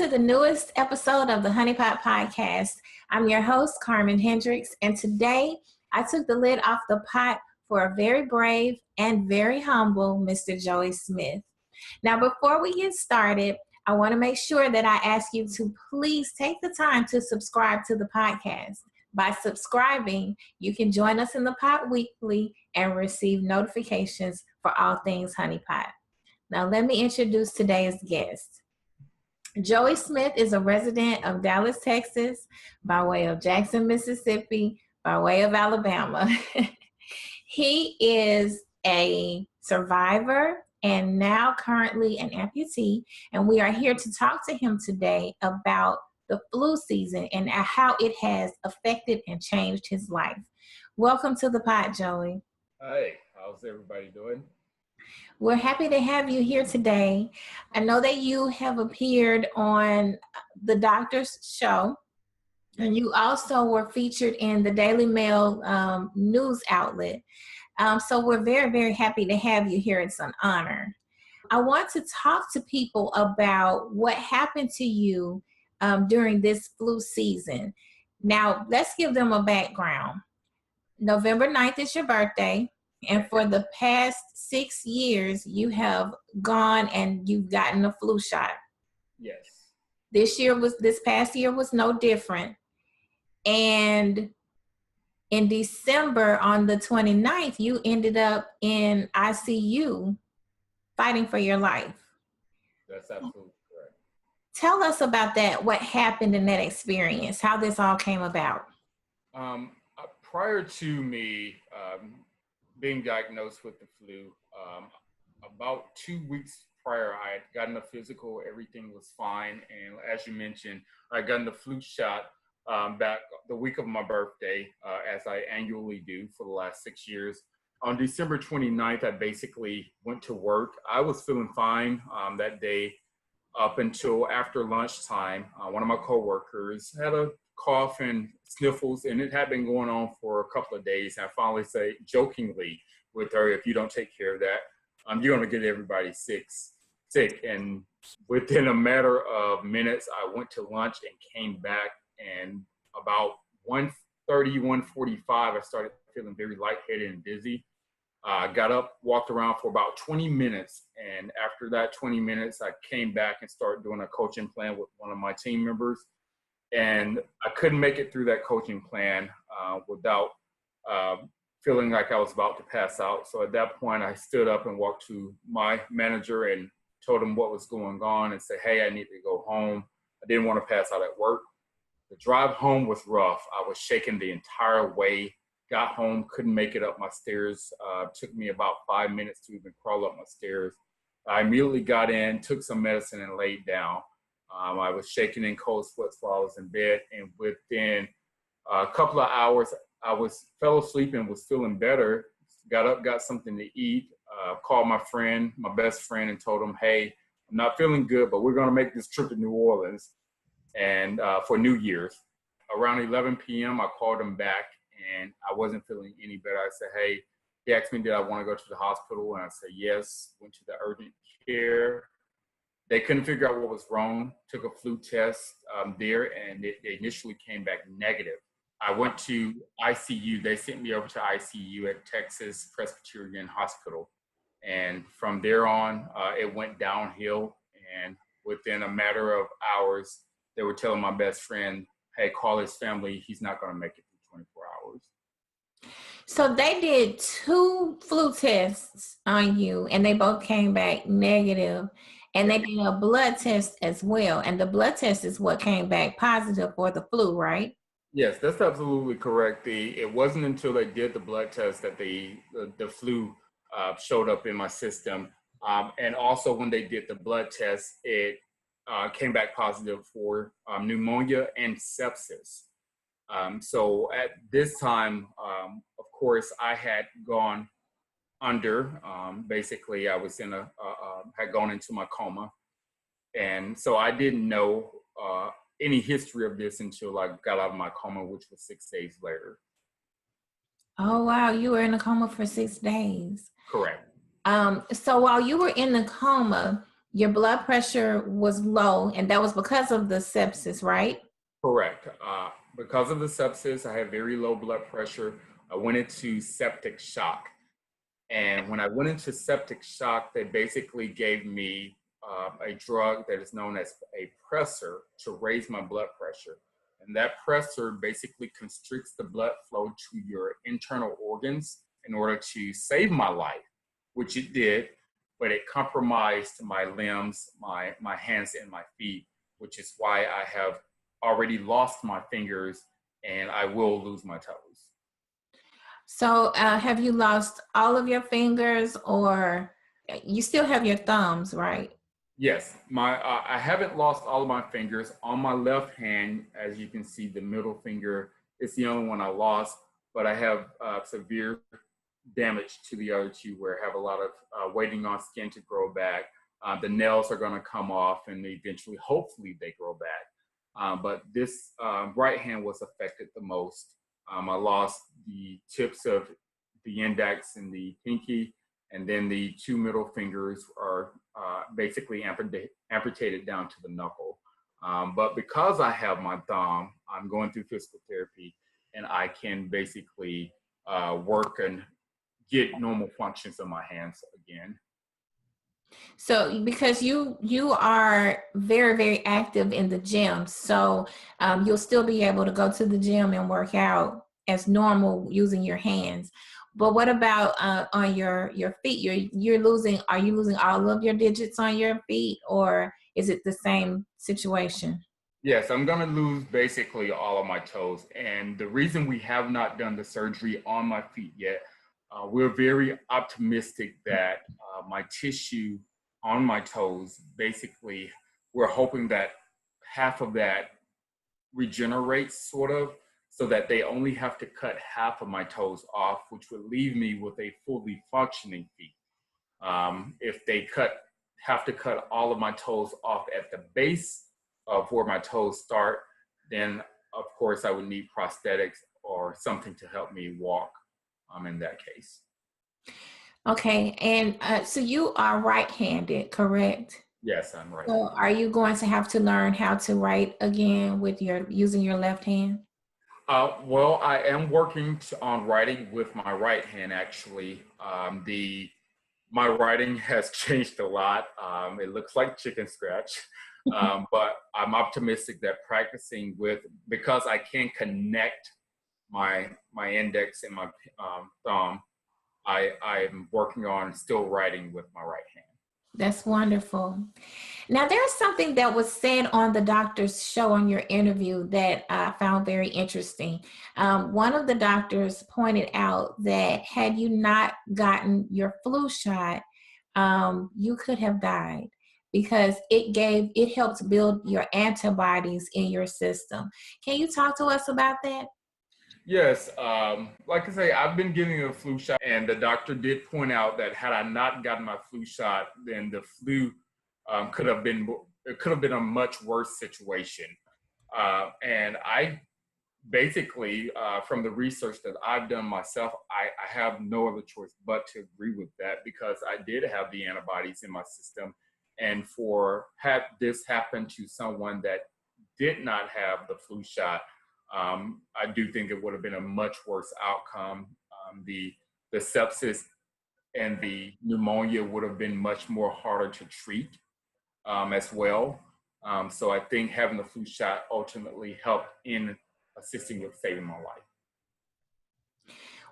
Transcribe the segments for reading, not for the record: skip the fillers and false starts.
to the newest episode of the Honey Pot Podcast. I'm your host, Carmen Hendricks, and today I took the lid off the pot for a very brave and very humble Mr. Joei Smith. Now, before we get started, I want to make sure that I ask you to please take the time to subscribe to the podcast. By subscribing, you can join us in the pot weekly and receive notifications for all things Honey Pot. Now, let me introduce today's guest. Joei Smith is a resident of Dallas, Texas, by way of Jackson, Mississippi, by way of Alabama. He is a survivor and now currently an amputee, and we are here to talk to him today about the flu season and how it has affected and changed his life. Welcome to the pot, Joei. Hi, how's everybody doing? We're happy to have you here today. I know that you have appeared on the doctor's show, and you also were featured in the Daily Mail news outlet. So we're very, very happy to have you here. It's an honor. I want to talk to people about what happened to you during this flu season. Now, let's give them a background. November 9th is your birthday. And for the past 6 years, you have gone and you've gotten a flu shot. Yes. This past year was no different. And in December on the 29th, you ended up in ICU fighting for your life. That's absolutely correct. Tell us about that, what happened in that experience, how this all came about. Prior to me being diagnosed with the flu, about 2 weeks prior, I had gotten a physical, everything was fine. And as you mentioned, I got the flu shot back the week of my birthday, as I annually do for the last 6 years. On December 29th, I basically went to work. I was feeling fine that day up until after lunchtime. One of my coworkers had a cough and sniffles, and it had been going on for a couple of days. I finally say jokingly with her, if you don't take care of that, you're going to get everybody sick. And within a matter of minutes, I went to lunch and came back, and about 1:30, 1:45, I started feeling very lightheaded and dizzy. I got up, walked around for about 20 minutes, and after that 20 minutes, I came back and started doing a coaching plan with one of my team members. And I couldn't make it through that coaching plan without feeling like I was about to pass out. So at that point, I stood up and walked to my manager and told him what was going on and said, hey, I need to go home. I didn't want to pass out at work. The drive home was rough. I was shaking the entire way. Got home, couldn't make it up my stairs. Took me about 5 minutes to even crawl up my stairs. I immediately got in, took some medicine, and laid down. I was shaking in cold sweats while I was in bed, and within a couple of hours, I fell asleep and was feeling better. Got up, got something to eat, called my friend, my best friend, and told him, hey, I'm not feeling good, but we're going to make this trip to New Orleans and for New Year's. Around 11 p.m., I called him back, and I wasn't feeling any better. I said, hey, he asked me, did I want to go to the hospital? And I said, yes. Went to the urgent care. They couldn't figure out what was wrong. Took a flu test there, and they initially came back negative. I went to ICU. They sent me over to ICU at Texas Presbyterian Hospital. And from there on, it went downhill. And within a matter of hours, they were telling my best friend, hey, call his family. He's not going to make it through 24 hours. So they did 2 flu tests on you, and they both came back negative. And they did a blood test as well. And the blood test is what came back positive for the flu, right? Yes, that's absolutely correct. It wasn't until they did the blood test that the flu showed up in my system. And also when they did the blood test, it came back positive for pneumonia and sepsis. So at this time, of course, I had gone under. Basically, I was had gone into my coma. And so I didn't know any history of this until I got out of my coma, which was 6 days later. Oh, wow. You were in a coma for 6 days. Correct. So while you were in the coma, your blood pressure was low, and that was because of the sepsis, right? Correct. Because of the sepsis, I had very low blood pressure. I went into septic shock. And when I went into septic shock, they basically gave me a drug that is known as a pressor to raise my blood pressure. And that pressor basically constricts the blood flow to your internal organs in order to save my life, which it did, but it compromised my limbs, my hands, and my feet, which is why I have already lost my fingers and I will lose my toes. So have you lost all of your fingers, or you still have your thumbs, right? Yes, I haven't lost all of my fingers. On my left hand, as you can see, the middle finger is the only one I lost, but I have severe damage to the other two where I have a lot of waiting on skin to grow back. The nails are going to come off and eventually, hopefully, they grow back. But this right hand was affected the most. I lost the tips of the index and the pinky, and then the two middle fingers are basically amputated down to the knuckle. But because I have my thumb, I'm going through physical therapy, and I can basically work and get normal functions of my hands again. So because you are very, very active in the gym, so you'll still be able to go to the gym and work out as normal using your hands. But what about on your feet? You're losing. Are you losing all of your digits on your feet, or is it the same situation? Yes, I'm going to lose basically all of my toes. And the reason we have not done the surgery on my feet yet, we're very optimistic that my tissue on my toes, basically, we're hoping that half of that regenerates sort of, so that they only have to cut half of my toes off, which would leave me with a fully functioning feet. If they have to cut all of my toes off at the base of where my toes start, then of course I would need prosthetics or something to help me walk in that case. Okay, and so you are right-handed, correct? Yes, I'm right. So are you going to have to learn how to write again with using your left hand? Well, I am working on writing with my right hand actually. My writing has changed a lot. It looks like chicken scratch, but I'm optimistic that practicing because I can connect my index and my thumb, I'm working on still writing with my right hand. That's wonderful. Now, there's something that was said on the doctor's show on your interview that I found very interesting. One of the doctors pointed out that had you not gotten your flu shot, you could have died because it helps build your antibodies in your system. Can you talk to us about that? Yes, like I say, I've been getting a flu shot, and the doctor did point out that had I not gotten my flu shot, then the flu could have been a much worse situation. And I basically, from the research that I've done myself, I have no other choice but to agree with that because I did have the antibodies in my system, and had this happened to someone that did not have the flu shot, I do think it would have been a much worse outcome. The sepsis and the pneumonia would have been much more harder to treat as well. So I think having the flu shot ultimately helped in assisting with saving my life.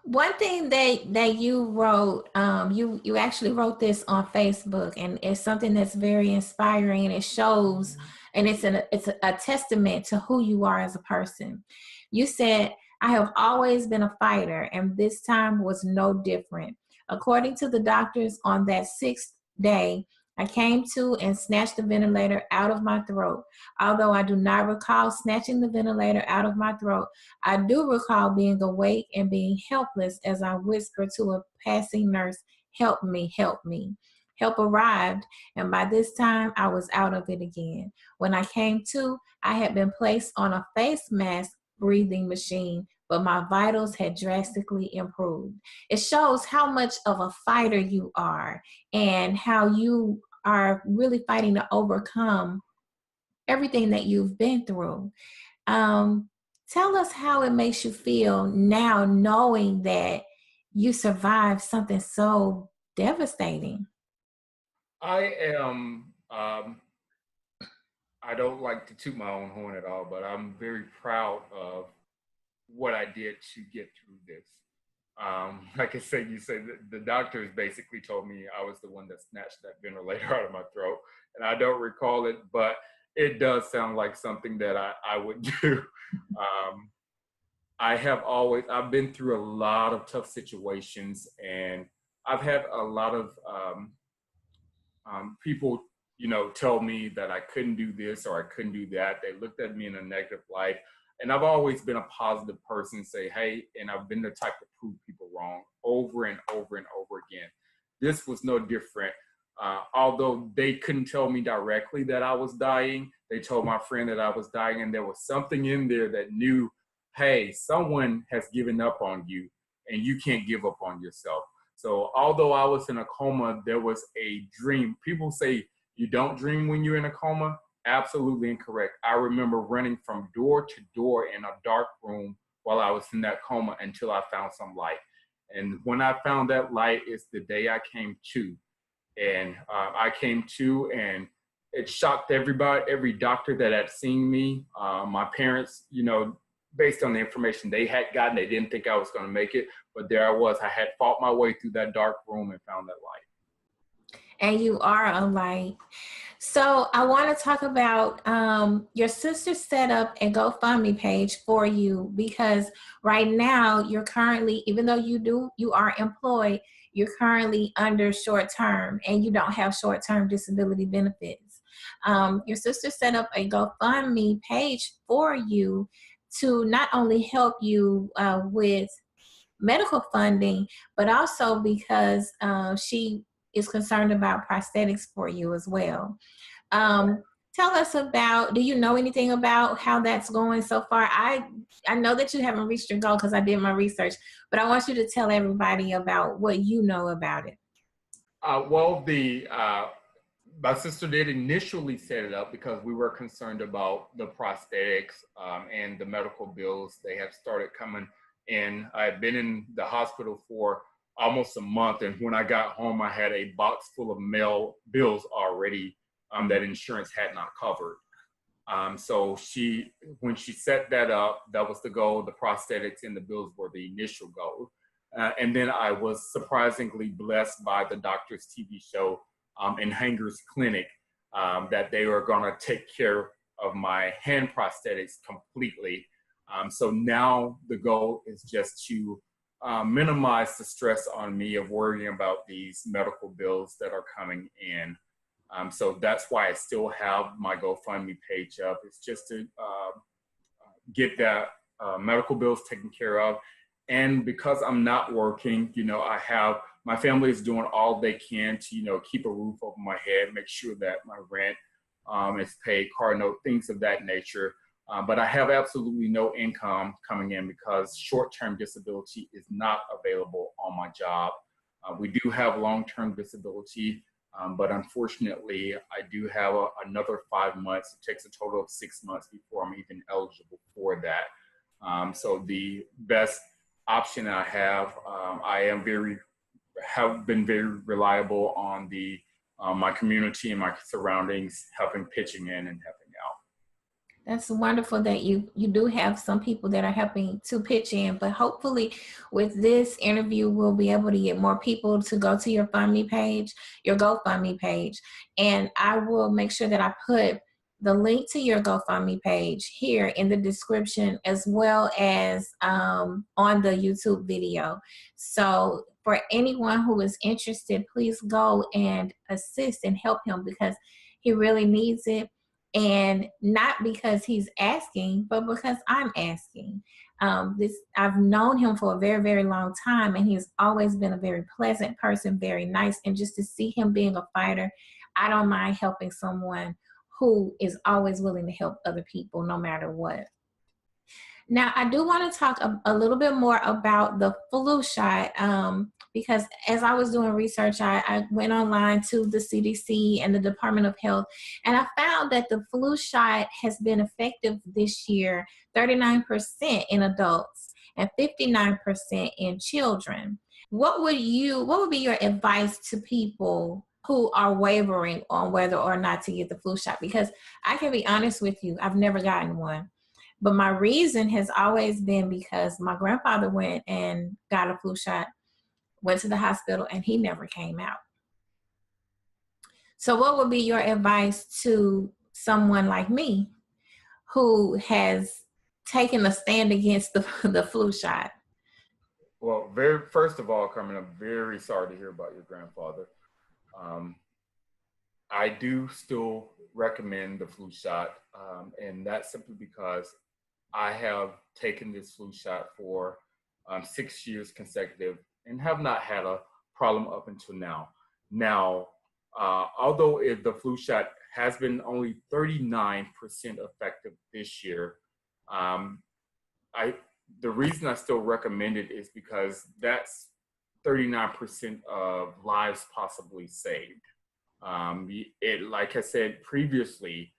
One thing that you wrote, you actually wrote this on Facebook, and it's something that's very inspiring, and it shows, and it's a testament to who you are as a person. You said, "I have always been a fighter, and this time was no different. According to the doctors, on that sixth day, I came to and snatched the ventilator out of my throat. Although I do not recall snatching the ventilator out of my throat, I do recall being awake and being helpless as I whispered to a passing nurse, 'Help me, help me.' Help arrived, and by this time, I was out of it again. When I came to, I had been placed on a face mask breathing machine, but my vitals had drastically improved." It shows how much of a fighter you are and how you are really fighting to overcome everything that you've been through. Um, Tell us how it makes you feel now knowing that you survived something so devastating. I am, I don't like to toot my own horn at all, but I'm very proud of what I did to get through this. Like I said, you said the doctors basically told me I was the one that snatched that ventilator out of my throat, and I don't recall it, but it does sound like something that I would do. Um, I've been through a lot of tough situations, and I've had a lot of people, tell me that I couldn't do this or I couldn't do that. They looked at me in a negative light. And I've always been a positive person, say, hey, and I've been the type to prove people wrong over and over and over again. This was no different. Although they couldn't tell me directly that I was dying, they told my friend that I was dying, and there was something in there that knew, hey, someone has given up on you, and you can't give up on yourself. So although I was in a coma, there was a dream. People say you don't dream when you're in a coma. Absolutely incorrect. I remember running from door to door in a dark room while I was in that coma until I found some light. And when I found that light, it's the day I came to. And I came to, and it shocked everybody, every doctor that had seen me. My parents, based on the information they had gotten, they didn't think I was going to make it. But there I was. I had fought my way through that dark room and found that light. And you are a light. So I want to talk about your sister set up a GoFundMe page for you, because right now you're currently, even though you are employed, you're currently under short term and you don't have short term disability benefits. Your sister set up a GoFundMe page for you to not only help you with medical funding, but also because she is concerned about prosthetics for you as well. Um, Tell us about, do you know anything about how that's going so far? I know that you haven't reached your goal because I did my research, but I want you to tell everybody about what you know about it. My sister did initially set it up because we were concerned about the prosthetics and the medical bills. They have started coming in. I had been in the hospital for almost a month, and when I got home, I had a box full of mail bills already that insurance had not covered. So when she set that up, that was the goal. The prosthetics and the bills were the initial goal. And then I was surprisingly blessed by the doctor's TV show in Hanger's Clinic that they were going to take care of my hand prosthetics completely. So now the goal is just to minimize the stress on me of worrying about these medical bills that are coming in. So that's why I still have my GoFundMe page up. It's just to get that medical bills taken care of. And because I'm not working, my family is doing all they can to, keep a roof over my head, make sure that my rent is paid, car note, things of that nature. But I have absolutely no income coming in because short-term disability is not available on my job. We do have long-term disability, but unfortunately, I do have another 5 months. It takes a total of 6 months before I'm even eligible for that. So the best option I have, have been very reliable on my community and my surroundings, pitching in and helping out. That's wonderful that you do have some people that are helping to pitch in, but hopefully with this interview, we'll be able to get more people to go to your GoFundMe page. And I will make sure that I put the link to your GoFundMe page here in the description, as well as on the YouTube video. So for anyone who is interested, please go and assist and help him because he really needs it. And not because he's asking, but because I'm asking. I've known him for a very, very long time, and he's always been a very pleasant person, very nice. And just to see him being a fighter, I don't mind helping someone who is always willing to help other people, no matter what. Now, I do want to talk a little bit more about the flu shot. because as I was doing research, I went online to the CDC and the Department of Health, and I found that the flu shot has been effective this year, 39% in adults and 59% in children. What would be your advice to people who are wavering on whether or not to get the flu shot? Because I can be honest with you, I've never gotten one. But my reason has always been because my grandfather went and got a flu shot, went to the hospital, and he never came out. So what would be your advice to someone like me who has taken a stand against the flu shot? Well, first of all, Carmen, I'm very sorry to hear about your grandfather. I do still recommend the flu shot, and that's simply because I have taken this flu shot for 6 years consecutive and have not had a problem up until now. Now, although the flu shot has been only 39% effective this year, the reason I still recommend it is because that's 39% of lives possibly saved. Like I said previously,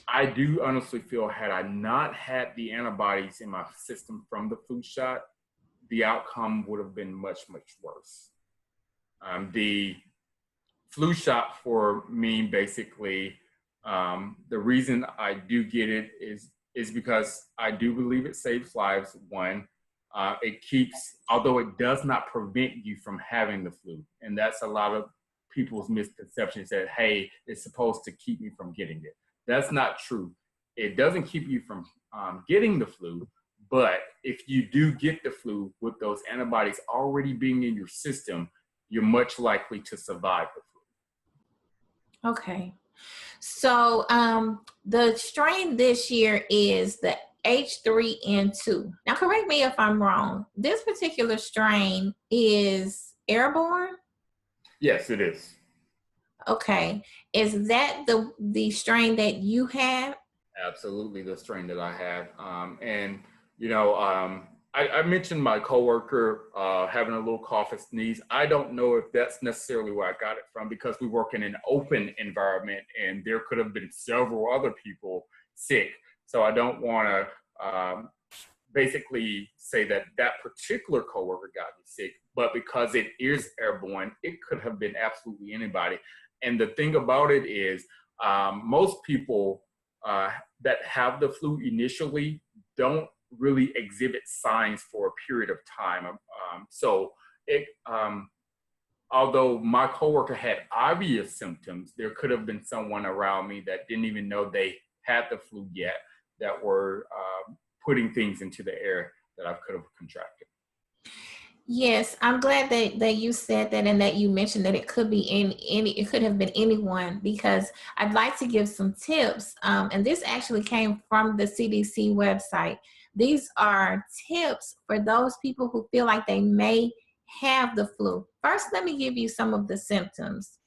I do honestly feel had I not had the antibodies in my system from the flu shot, the outcome would have been much, much worse. The flu shot for me, basically, the reason I do get it is because I do believe it saves lives. One, it keeps, although it does not prevent you from having the flu, and that's a lot of people's misconceptions that, hey, it's supposed to keep me from getting it. That's not true. It doesn't keep you from getting the flu, but if you do get the flu with those antibodies already being in your system, you're much likely to survive the flu. Okay. So the strain this year is the H3N2. Now, correct me if I'm wrong. This particular strain is airborne? Yes, it is. Okay. Is that the strain that you have? Absolutely, the strain that I had. And, I mentioned my coworker having a little cough and sneeze. I don't know if that's necessarily where I got it from, because we work in an open environment and there could have been several other people sick. So I don't want to basically say that particular coworker got me sick, but because it is airborne, it could have been absolutely anybody. And the thing about it is most people that have the flu initially don't really exhibit signs for a period of time. Although my coworker had obvious symptoms, there could have been someone around me that didn't even know they had the flu yet, that were putting things into the air that I could have contracted. Yes, I'm glad that you said that, and that you mentioned that it could be it could have been anyone, because I'd like to give some tips. And this actually came from the CDC website. These are tips for those people who feel like they may have the flu. First, let me give you some of the symptoms.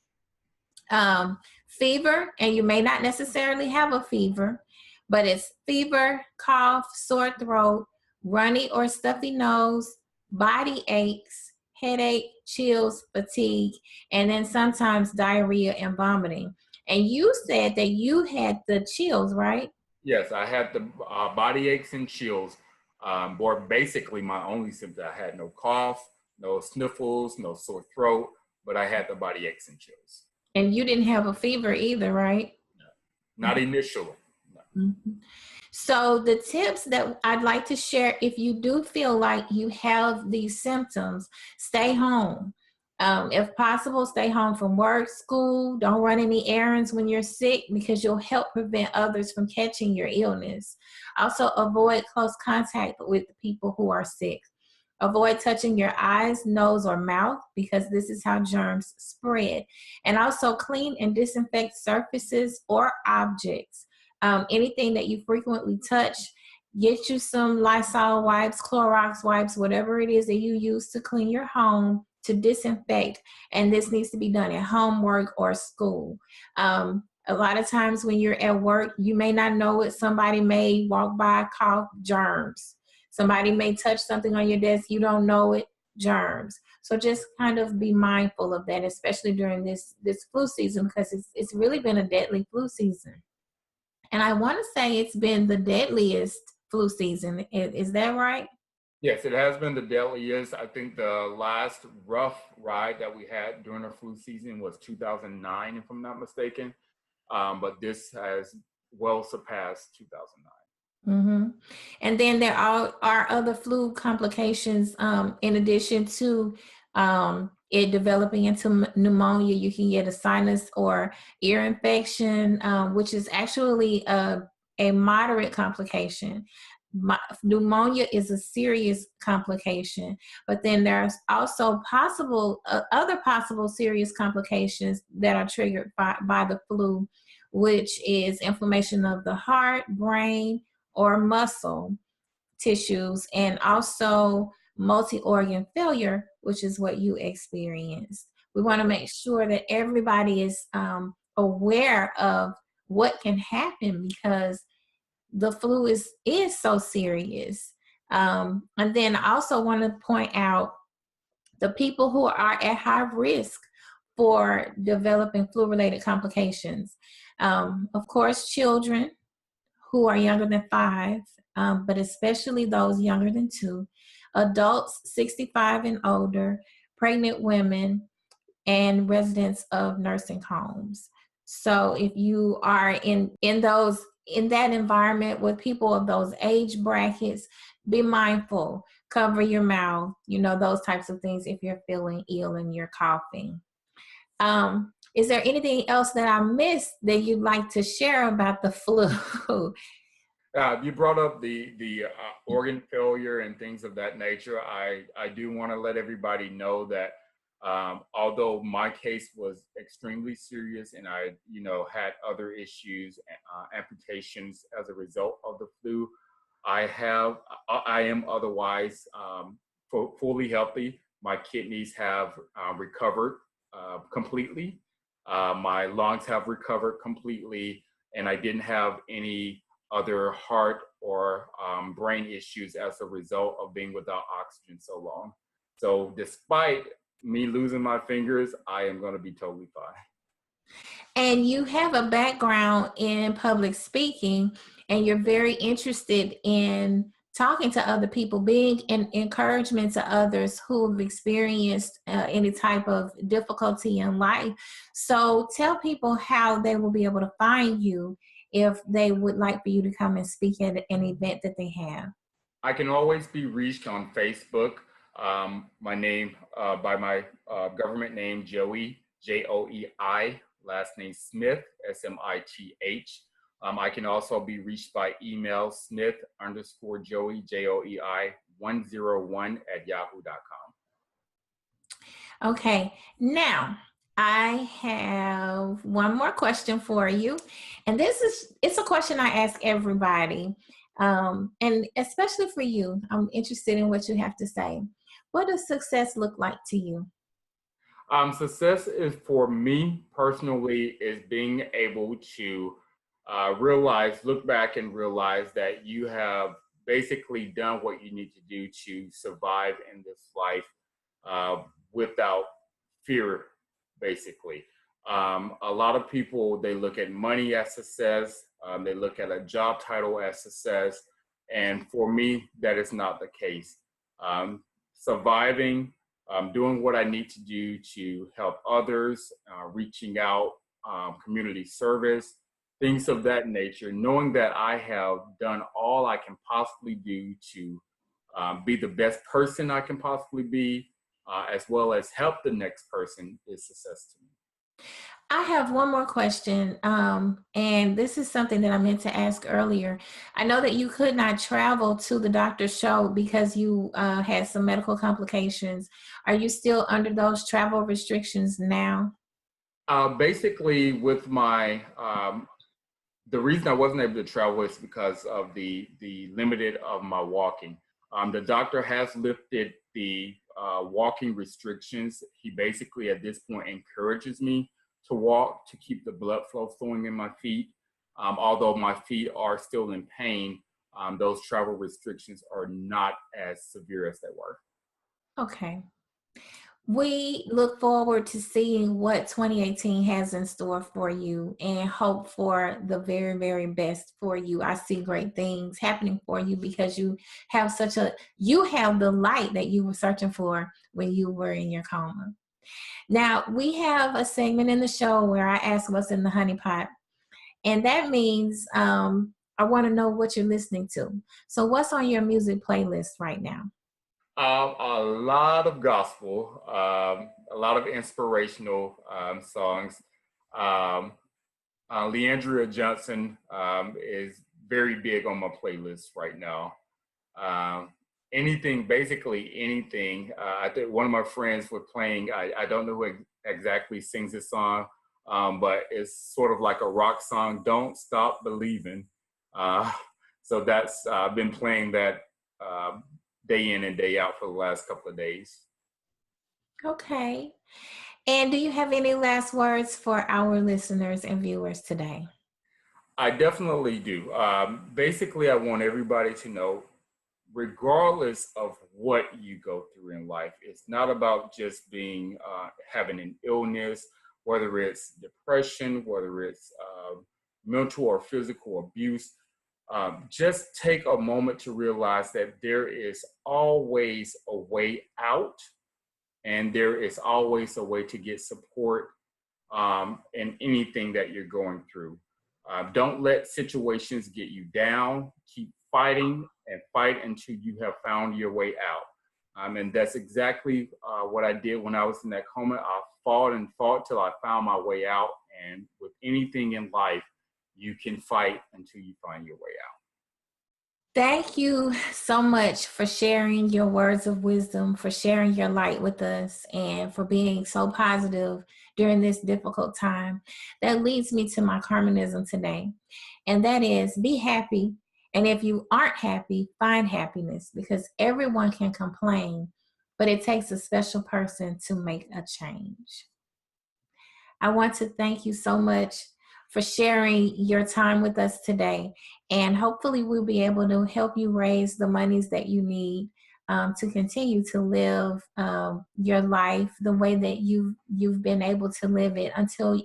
Fever, and you may not necessarily have a fever, but it's fever, cough, sore throat, runny or stuffy nose, body aches, headache, chills, fatigue, and then sometimes diarrhea and vomiting. And you said that you had the chills, right? Yes, I had the body aches and chills. Were basically my only symptom. I had no cough, no sniffles, no sore throat, but I had the body aches and chills. And you didn't have a fever either, right? No, not initially. No. Mm-hmm. So the tips that I'd like to share, if you do feel like you have these symptoms, stay home. If possible, stay home from work, school. Don't run any errands when you're sick, because you'll help prevent others from catching your illness. Also, avoid close contact with people who are sick. Avoid touching your eyes, nose, or mouth, because this is how germs spread. And also clean and disinfect surfaces or objects. Anything that you frequently touch, get you some Lysol wipes, Clorox wipes, whatever it is that you use to clean your home, to disinfect. And this needs to be done at home, work, or school. A lot of times when you're at work, you may not know it. Somebody may walk by, cough, germs. Somebody may touch something on your desk. You don't know it. germs. So just kind of be mindful of that, especially during this flu season, because it's really been a deadly flu season. And I want to say it's been the deadliest flu season. Is that right? Yes, it has been the deadliest. I think the last rough ride that we had during the flu season was 2009, if I'm not mistaken. But this has well surpassed 2009. hmm And then there are other flu complications in addition to it developing into pneumonia. You can get a sinus or ear infection, which is actually a moderate complication. Pneumonia is a serious complication, but then there's also possible other possible serious complications that are triggered by the flu, which is inflammation of the heart, brain, or muscle tissues, and also multi-organ failure, which is what you experienced. We want to make sure that everybody is aware of what can happen because the flu is so serious. And then I also want to point out the people who are at high risk for developing flu-related complications. Of course, children who are younger than 5, but especially those younger than 2, adults 65 and older, pregnant women, and residents of nursing homes. So if you are in that environment with people of those age brackets, be mindful, cover your mouth, those types of things if you're feeling ill and you're coughing. Is there anything else that I missed that you'd like to share about the flu? You brought up the organ failure and things of that nature. I do want to let everybody know that although my case was extremely serious and I had other issues, amputations as a result of the flu, I am otherwise fully healthy. My kidneys have recovered completely. My lungs have recovered completely, and I didn't have any other heart or brain issues as a result of being without oxygen so long. So despite me losing my fingers, I am going to be totally fine. And you have a background in public speaking, and you're very interested in talking to other people, being an encouragement to others who've experienced any type of difficulty in life. So tell people how they will be able to find you if they would like for you to come and speak at an event that they have. I can always be reached on Facebook. My name, by my government name, Joei, Joei, last name Smith, Smith. I can also be reached by email, Smith_Joei, Joei 101 @yahoo.com. Okay, now I have one more question for you. And it's a question I ask everybody. And especially for you, I'm interested in what you have to say. What does success look like to you? Success is, for me personally, is being able to look back and realize that you have basically done what you need to do to survive in this life uh, without fear, basically. A lot of people, they look at money as success, they look at a job title as success, and for me, that is not the case. Surviving, doing what I need to do to help others, reaching out, community service, things of that nature, knowing that I have done all I can possibly do to be the best person I can possibly be, as well as help the next person, is success to me. I have one more question, and this is something that I meant to ask earlier. I know that you could not travel to the doctor's show because you had some medical complications. Are you still under those travel restrictions now? Basically, with my the reason I wasn't able to travel is because of the limited of my walking. The doctor has lifted the walking restrictions. He basically at this point encourages me to walk to keep the blood flow flowing in my feet. Although my feet are still in pain, those travel restrictions are not as severe as they were. Okay. We look forward to seeing what 2018 has in store for you and hope for the very, very best for you. I see great things happening for you because you have the light that you were searching for when you were in your coma. Now, we have a segment in the show where I ask what's in the honey pot, and that means I want to know what you're listening to. So what's on your music playlist right now? A lot of gospel, a lot of inspirational songs. Um, Leandria Johnson is very big on my playlist right now. Um, Anything, basically anything. I think one of my friends were playing, I don't know who exactly sings this song, but it's sort of like a rock song, Don't Stop Believing. Uh, so that's, I've been playing that day in and day out for the last couple of days. Okay. And do you have any last words for our listeners and viewers today? I definitely do. Basically, I want everybody to know, regardless of what you go through in life, it's not about just being having an illness, whether it's depression, whether it's mental or physical abuse. Just take a moment to realize that there is always a way out, and there is always a way to get support in anything that you're going through. Don't let situations get you down. Keep fighting and fight until you have found your way out. And that's exactly what I did when I was in that coma. I fought and fought till I found my way out. And with anything in life, you can fight until you find your way out. Thank you so much for sharing your words of wisdom, for sharing your light with us, and for being so positive during this difficult time. That leads me to my Carmenism today, and that is be happy. And if you aren't happy, find happiness, because everyone can complain, but it takes a special person to make a change. I want to thank you so much for sharing your time with us today. And hopefully we'll be able to help you raise the monies that you need to continue to live your life the way that you've been able to live it,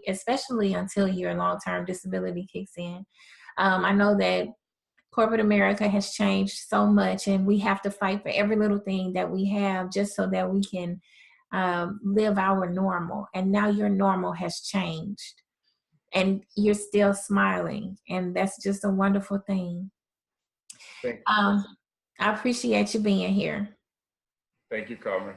especially until your long-term disability kicks in. I know that corporate America has changed so much, and we have to fight for every little thing that we have just so that we can live our normal. And now your normal has changed, and you're still smiling, and that's just a wonderful thing. Thank you. I appreciate you being here. Thank you, Carmen.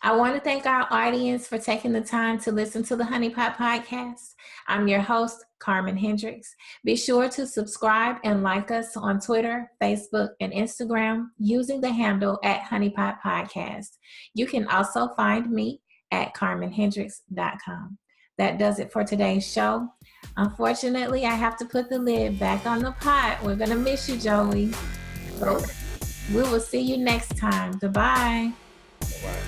I want to thank our audience for taking the time to listen to the Honey Pot Podcast. I'm your host, Carmen Hendricks. Be sure to subscribe and like us on Twitter, Facebook, and Instagram using the handle @honeypot podcast. You can also find me at carmenhendricks.com. That does it for today's show. Unfortunately, I have to put the lid back on the pot. We're going to miss you, Joey. So we will see you next time. Goodbye. Bye-bye.